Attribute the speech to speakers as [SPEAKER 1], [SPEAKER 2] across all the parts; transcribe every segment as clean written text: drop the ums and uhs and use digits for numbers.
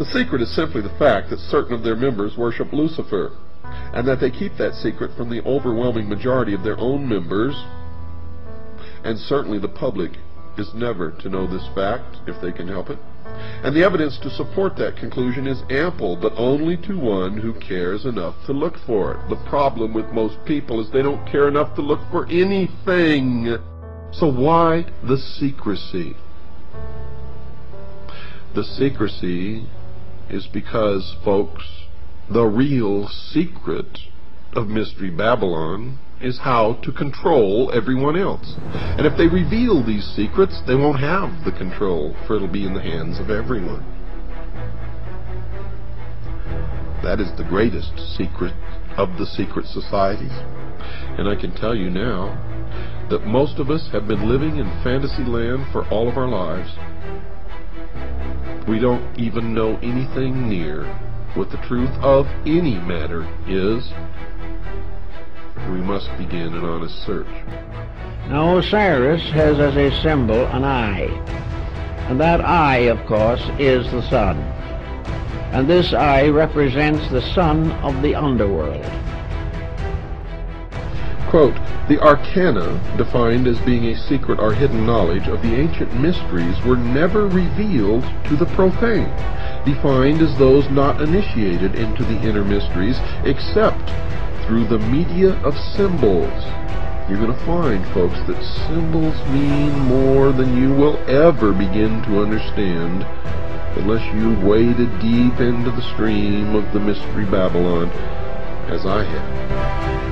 [SPEAKER 1] The secret is simply the fact that certain of their members worship Lucifer, and that they keep that secret from the overwhelming majority of their own members, and certainly the public is never to know this fact if they can help it. And the evidence to support that conclusion is ample, but only to one who cares enough to look for it. The problem with most people is they don't care enough to look for anything. So why the secrecy? The secrecy is because, folks, the real secret of Mystery Babylon is how to control everyone else. And if they reveal these secrets, they won't have the control, for it'll be in the hands of everyone. That is the greatest secret of the secret societies. And I can tell you now that most of us have been living in fantasy land for all of our lives. We don't even know anything near what the truth of any matter is. We must begin an honest search.
[SPEAKER 2] Now Osiris has as a symbol an eye, and that eye, of course, is the sun. And this eye represents the son of the underworld.
[SPEAKER 1] Quote, the arcana, defined as being a secret or hidden knowledge of the ancient mysteries, were never revealed to the profane, defined as those not initiated into the inner mysteries, except through the media of symbols. You're going to find, folks, that symbols mean more than you will ever begin to understand unless you waded deep into the stream of the Mystery Babylon, as I have.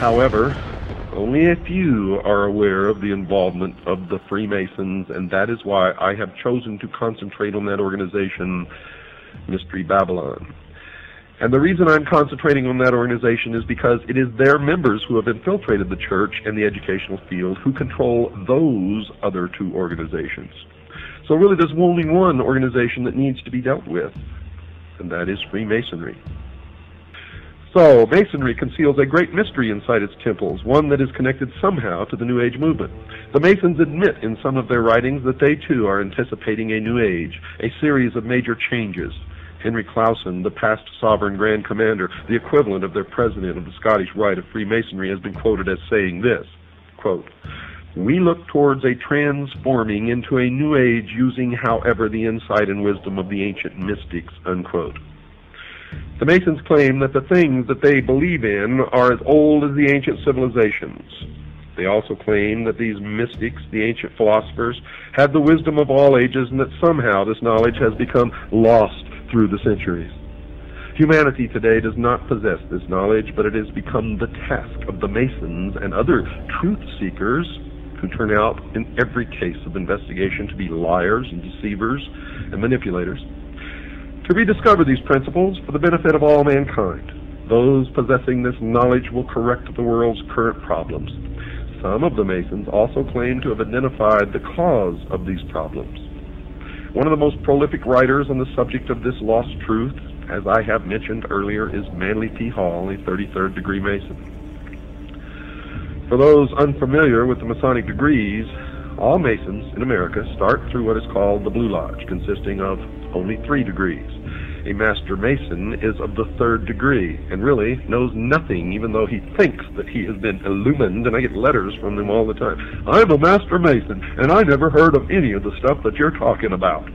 [SPEAKER 1] However, only a few are aware of the involvement of the Freemasons, and that is why I have chosen to concentrate on that organization, Mystery Babylon. And the reason I'm concentrating on that organization is because it is their members who have infiltrated the church and the educational field who control those other two organizations. So really there's only one organization that needs to be dealt with, and that is Freemasonry. So, Masonry conceals a great mystery inside its temples, one that is connected somehow to the New Age movement. The Masons admit in some of their writings that they too are anticipating a New Age, a series of major changes. Henry Clausen, the past sovereign Grand Commander, the equivalent of their president of the Scottish Rite of Freemasonry, has been quoted as saying this, quote, "We look towards a transforming into a New Age using, however, the insight and wisdom of the ancient mystics," unquote. The Masons claim that the things that they believe in are as old as the ancient civilizations. They also claim that these mystics, the ancient philosophers, had the wisdom of all ages and that somehow this knowledge has become lost through the centuries. Humanity today does not possess this knowledge, but it has become the task of the Masons and other truth-seekers who turn out in every case of investigation to be liars and deceivers and manipulators, to rediscover these principles for the benefit of all mankind. Those possessing this knowledge will correct the world's current problems. some of the Masons also claim to have identified the cause of these problems. One of the most prolific writers on the subject of this lost truth, as I have mentioned earlier, is Manly P. Hall, a 33rd degree Mason. For those unfamiliar with the Masonic degrees, all Masons in America start through what is called the Blue Lodge, consisting of only 3 degrees. A Master Mason is of the 3rd degree and really knows nothing, even though he thinks that he has been illumined, and I get letters from him all the time. I'm a Master Mason, and I never heard of any of the stuff that you're talking about.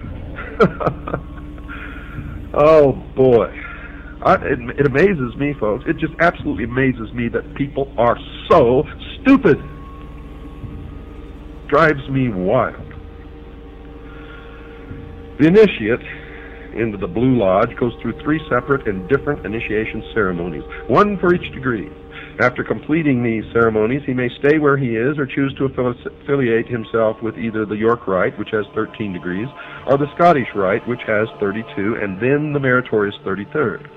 [SPEAKER 1] Oh, boy. It amazes me, folks. It just absolutely amazes me that people are so stupid. Drives me wild. The initiate into the Blue Lodge goes through 3 separate and different initiation ceremonies, one for each degree. After completing these ceremonies, he may stay where he is or choose to affiliate himself with either the York Rite, which has 13 degrees, or the Scottish Rite, which has 32, and then the meritorious 33rd.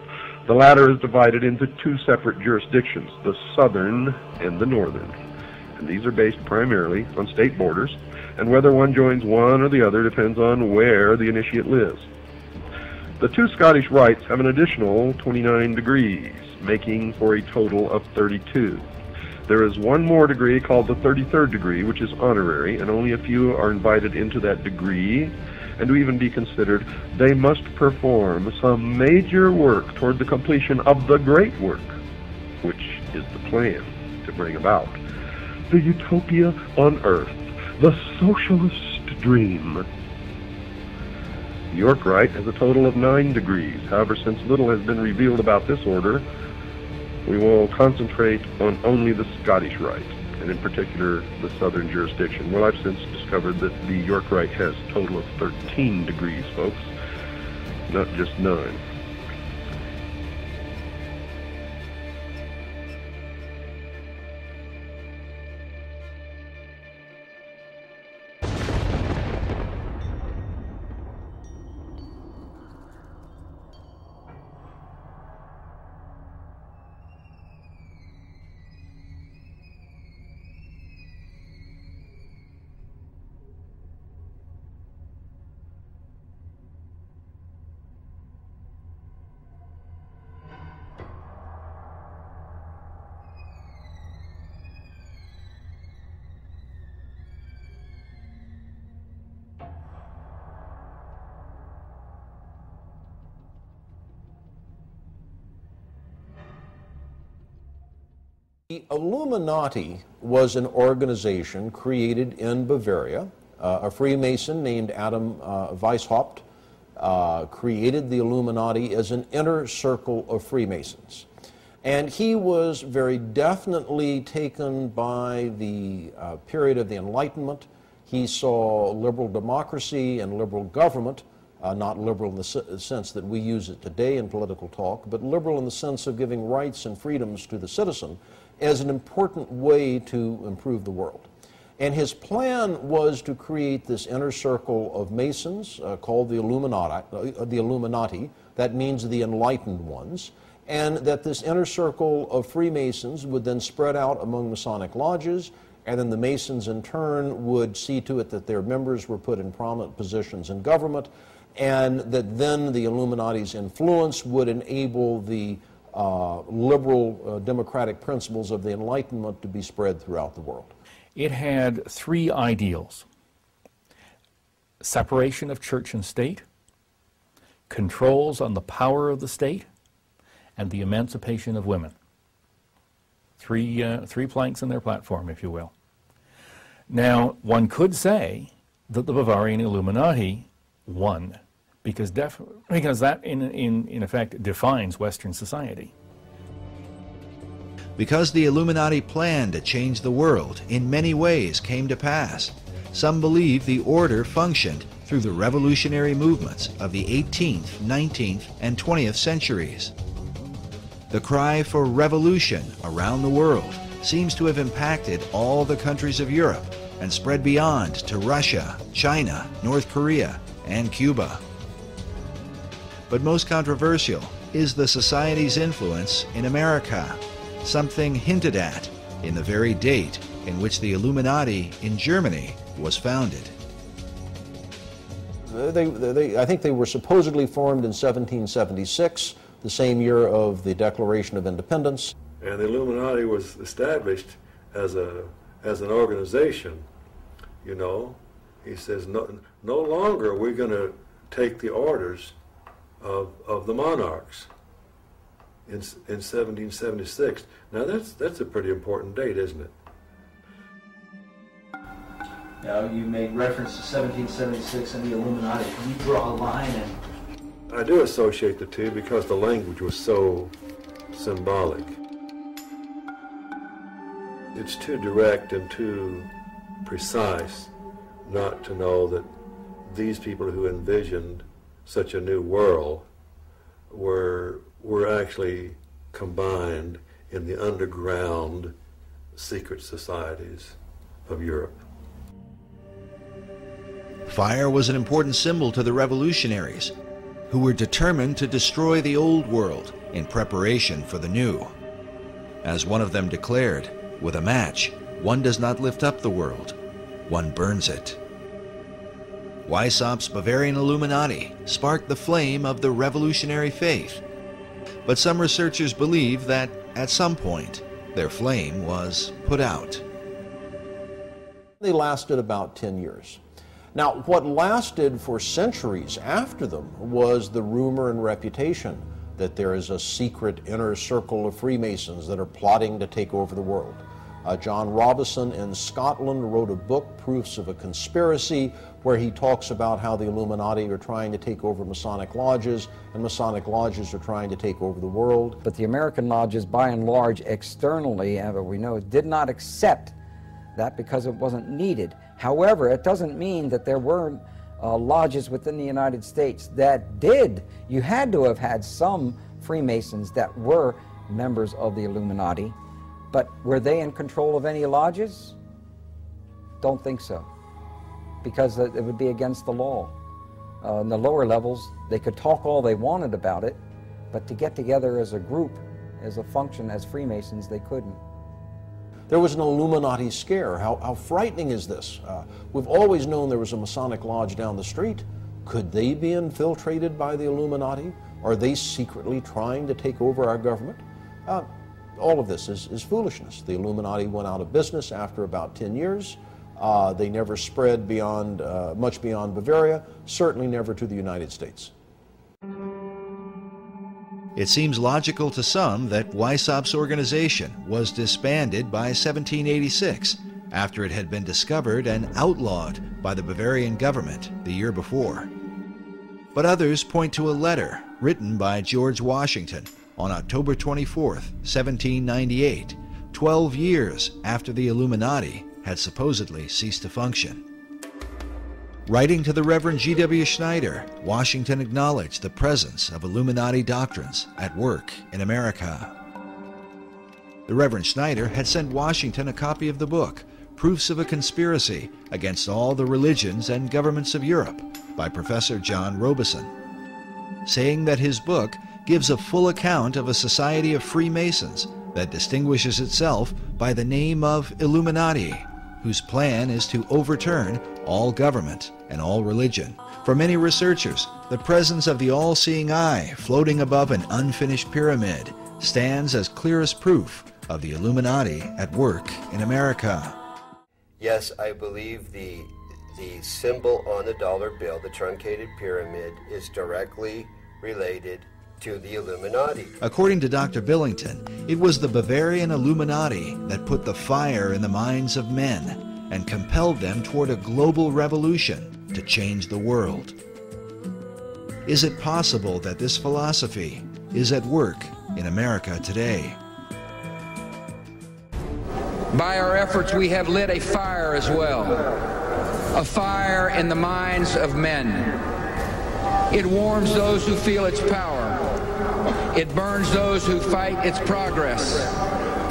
[SPEAKER 1] The latter is divided into 2 separate jurisdictions, the Southern and the Northern. And these are based primarily on state borders, and whether one joins one or the other depends on where the initiate lives. The 2 Scottish rites have an additional 29 degrees, making for a total of 32. There is one more degree called the 33rd degree, which is honorary, and only a few are invited into that degree, and to even be considered, they must perform some major work toward the completion of the great work, which is the plan to bring about the utopia on earth, the socialist dream. The York Rite has a total of 9 degrees. However, since little has been revealed about this order, we will concentrate on only the Scottish Rite, and in particular the Southern jurisdiction. Well, I've since discovered that the York Rite has a total of 13 degrees, folks, not just 9.
[SPEAKER 3] The Illuminati was an organization created in Bavaria. A Freemason named Adam Weishaupt created the Illuminati as an inner circle of Freemasons. And he was very definitely taken by the period of the Enlightenment. He saw liberal democracy and liberal government, not liberal in the sense that we use it today in political talk, but liberal in the sense of giving rights and freedoms to the citizen, as an important way to improve the world. And his plan was to create this inner circle of Masons called the Illuminati, that means the enlightened ones, and that this inner circle of Freemasons would then spread out among Masonic lodges, and then the Masons in turn would see to it that their members were put in prominent positions in government, and that then the Illuminati's influence would enable the liberal democratic principles of the Enlightenment to be spread throughout the world.
[SPEAKER 4] It had 3 ideals: separation of church and state, controls on the power of the state, and the emancipation of women. Three planks in their platform, if you will. Now, one could say that the Bavarian Illuminati won, because that, in effect, defines Western society.
[SPEAKER 5] Because the Illuminati plan to change the world in many ways came to pass, some believe the order functioned through the revolutionary movements of the 18th, 19th, and 20th centuries. The cry for revolution around the world seems to have impacted all the countries of Europe and spread beyond to Russia, China, North Korea, and Cuba. But most controversial is the Society's influence in America, something hinted at in the very date in which the Illuminati in Germany was founded.
[SPEAKER 3] I think they were supposedly formed in 1776, the same year of the Declaration of Independence.
[SPEAKER 6] And the Illuminati was established as an organization, you know. He says, no longer are we going to take the orders of the monarchs in 1776. Now that's a pretty important date, isn't it?
[SPEAKER 7] Now, you made reference to 1776 and the Illuminati. Can you draw a line?
[SPEAKER 6] I do associate the two because the language was so symbolic. It's too direct and too precise not to know that these people who envisioned such a new world were actually combined in the underground secret societies of Europe.
[SPEAKER 5] Fire was an important symbol to the revolutionaries, who were determined to destroy the old world in preparation for the new. As one of them declared, with a match, one does not lift up the world, one burns it. Weishaupt's Bavarian Illuminati sparked the flame of the revolutionary faith, but some researchers believe that at some point their flame was put out.
[SPEAKER 3] They lasted about 10 years. Now, what lasted for centuries after them was the rumor and reputation that there is a secret inner circle of Freemasons that are plotting to take over the world. John Robison in Scotland wrote a book, Proofs of a Conspiracy, where he talks about how the Illuminati are trying to take over Masonic lodges, and Masonic lodges are trying to take over the world.
[SPEAKER 8] But the American lodges, by and large, externally, we know, did not accept that because it wasn't needed. However, it doesn't mean that there were lodges within the United States that did. You had to have had some Freemasons that were members of the Illuminati, but were they in control of any lodges? Don't think so, because it would be against the law. In the lower levels, they could talk all they wanted about it, but to get together as a group, as a function, as Freemasons, they couldn't.
[SPEAKER 3] There was an Illuminati scare. How frightening is this? We've always known there was a Masonic lodge down the street. Could they be infiltrated by the Illuminati? Are they secretly trying to take over our government? All of this is foolishness. The Illuminati went out of business after about 10 years. They never spread beyond, much beyond Bavaria, certainly never to the United States.
[SPEAKER 5] It seems logical to some that Weishaupt's organization was disbanded by 1786 after it had been discovered and outlawed by the Bavarian government the year before. But others point to a letter written by George Washington on October 24, 1798, 12 years after the Illuminati had supposedly ceased to function. Writing to the Reverend G.W. Schneider, Washington acknowledged the presence of Illuminati doctrines at work in America. The Reverend Schneider had sent Washington a copy of the book, Proofs of a Conspiracy Against All the Religions and Governments of Europe, by Professor John Robison, saying that his book gives a full account of a society of Freemasons that distinguishes itself by the name of Illuminati, whose plan is to overturn all government and all religion. For many researchers, the presence of the all-seeing eye floating above an unfinished pyramid stands as clearest proof of the Illuminati at work in America.
[SPEAKER 9] Yes, I believe the symbol on the dollar bill, the truncated pyramid, is directly related to the Illuminati.
[SPEAKER 5] According to Dr. Billington, it was the Bavarian Illuminati that put the fire in the minds of men and compelled them toward a global revolution to change the world. Is it possible that this philosophy is at work in America today?
[SPEAKER 10] By our efforts, we have lit a fire as well, a fire in the minds of men. It warms those who feel its power. It burns those who fight its progress.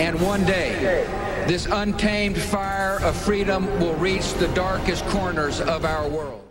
[SPEAKER 10] And one day, this untamed fire of freedom will reach the darkest corners of our world.